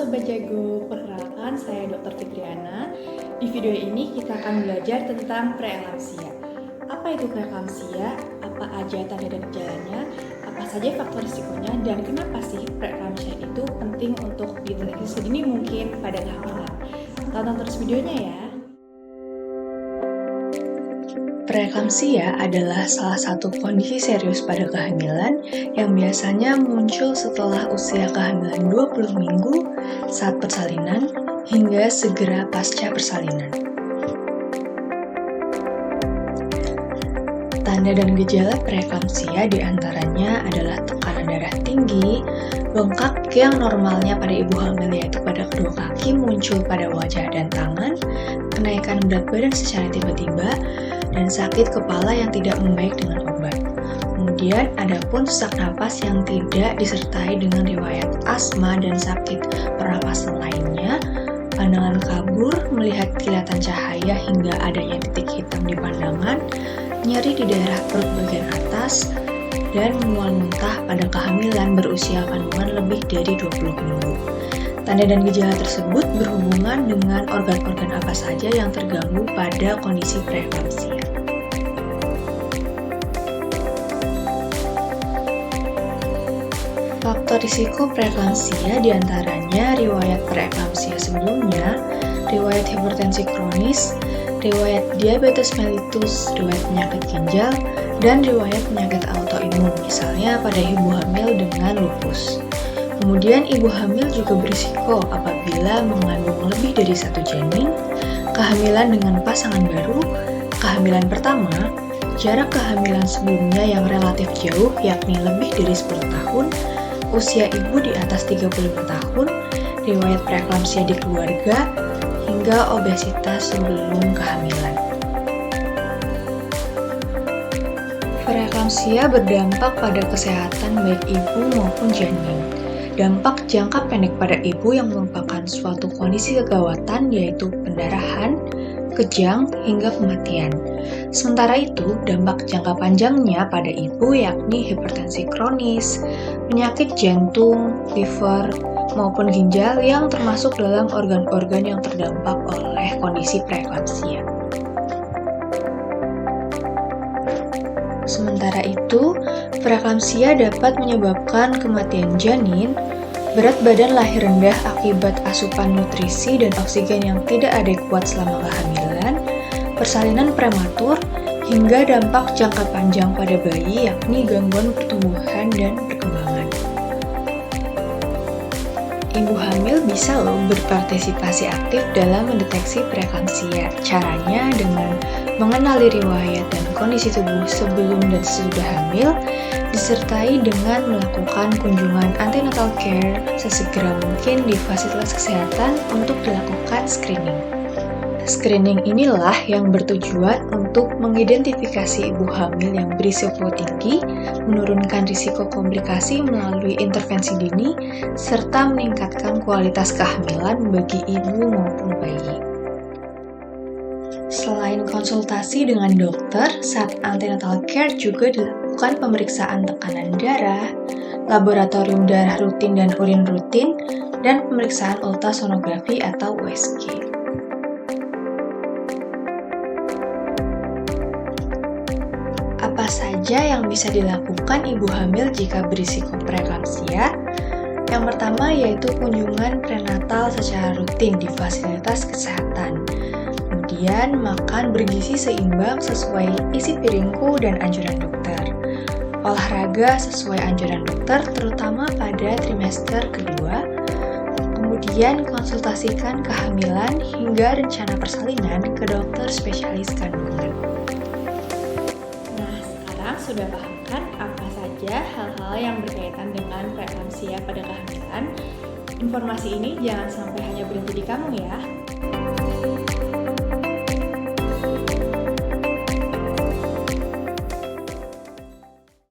Sobat Jago, perkenalkan saya Dr. Fitriana. Di video ini kita akan belajar tentang preeklamsia. Apa itu preeklamsia? Apa aja tanda dan gejalanya? Apa saja faktor risikonya? Dan kenapa sih preeklamsia itu penting untuk dideteksi sedini mungkin pada kehamilan? Tonton terus videonya ya. Preeklamsia adalah salah satu kondisi serius pada kehamilan yang biasanya muncul setelah usia kehamilan 20 minggu saat persalinan hingga segera pasca persalinan. Tanda dan gejala preeklamsia diantaranya adalah tekanan darah tinggi, bengkak yang normalnya pada ibu hamil yaitu pada kedua kaki muncul pada wajah dan tangan, kenaikan berat badan secara tiba-tiba, dan sakit kepala yang tidak membaik dengan obat. Kemudian ada pun sesak napas yang tidak disertai dengan riwayat asma dan sakit pernapasan lainnya, pandangan kabur, melihat kilatan cahaya hingga adanya titik hitam di pandangan, nyeri di daerah perut bagian atas, dan mual muntah pada kehamilan berusia kandungan lebih dari 20 minggu. Tanda dan gejala tersebut berhubungan dengan organ-organ apa saja yang terganggu pada kondisi preeklamsia. Faktor risiko preeklamsia diantaranya riwayat preeklamsia sebelumnya, riwayat hipertensi kronis, riwayat diabetes mellitus, riwayat penyakit ginjal, dan riwayat penyakit autoimun, misalnya pada ibu hamil dengan lupus. Kemudian ibu hamil juga berisiko apabila mengandung lebih dari satu janin, kehamilan dengan pasangan baru, kehamilan pertama, jarak kehamilan sebelumnya yang relatif jauh yakni lebih dari 10 tahun, usia ibu di atas 35 tahun, riwayat preeklamsia di keluarga, hingga obesitas sebelum kehamilan. Preeklamsia berdampak pada kesehatan baik ibu maupun janin. Dampak jangka pendek pada ibu yang merupakan suatu kondisi kegawatan yaitu pendarahan, kejang, hingga kematian. Sementara itu, dampak jangka panjangnya pada ibu yakni hipertensi kronis, penyakit jantung, liver, maupun ginjal yang termasuk dalam organ-organ yang terdampak oleh kondisi preeklamsia. Sementara itu, preeklamsia dapat menyebabkan kematian janin, berat badan lahir rendah akibat asupan nutrisi dan oksigen yang tidak adekuat selama kehamilan, persalinan prematur, hingga dampak jangka panjang pada bayi yakni gangguan pertumbuhan dan perkembangan. Ibu hamil bisa berpartisipasi aktif dalam mendeteksi preeklamsia. Caranya dengan mengenali riwayat dan kondisi tubuh sebelum dan sesudah hamil, disertai dengan melakukan kunjungan antenatal care sesegera mungkin di fasilitas kesehatan untuk dilakukan screening. Screening inilah yang bertujuan untuk mengidentifikasi ibu hamil yang berisiko tinggi, menurunkan risiko komplikasi melalui intervensi dini, serta meningkatkan kualitas kehamilan bagi ibu maupun bayi. Selain konsultasi dengan dokter, saat antenatal care juga dilakukan pemeriksaan tekanan darah, laboratorium darah rutin dan urin rutin, dan pemeriksaan ultrasonografi atau USG. Apa saja yang bisa dilakukan ibu hamil jika berisiko preeklamsia? Yang pertama yaitu kunjungan prenatal secara rutin di fasilitas kesehatan. Kemudian makan bergizi seimbang sesuai isi piringku dan anjuran dokter. Olahraga sesuai anjuran dokter terutama pada trimester kedua. Kemudian konsultasikan kehamilan hingga rencana persalinan ke dokter spesialis kandungan. Sudah paham kan apa saja hal-hal yang berkaitan dengan preeklamsia pada kehamilan? Informasi ini jangan sampai hanya berhenti di kamu ya,